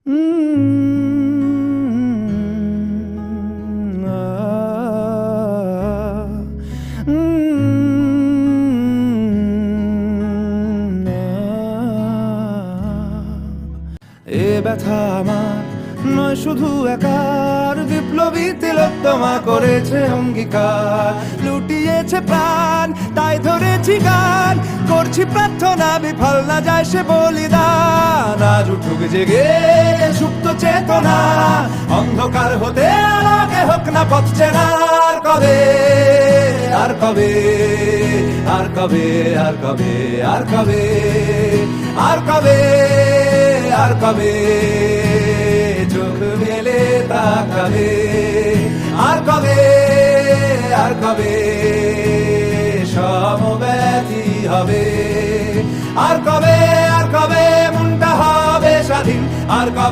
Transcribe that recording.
এ ব্যথা আমার নয় শুধু একার, বিপ্লবী তিলোত্তমা করেছে অঙ্গীকার, লুটিয়েছে প্রাণ তাই ধরেছি গান, করছি প্রার্থনা বিফল না যায় সে বলিদান। আজ উঠুক জেগে সুপ্ত চেতনা, অন্ধকার হতে আলোকে হোক না পথ চেনা। আর কবে, আর কবে, আর কবে, আর কবে, আর কবে, আর কবে, আর কবে চোখ মেলে তাকাবে, আর কবে, আর কবে সমব্যথী হবে, আর কবে, আর কবে মনটা হবে স্বাধীন, আর কবে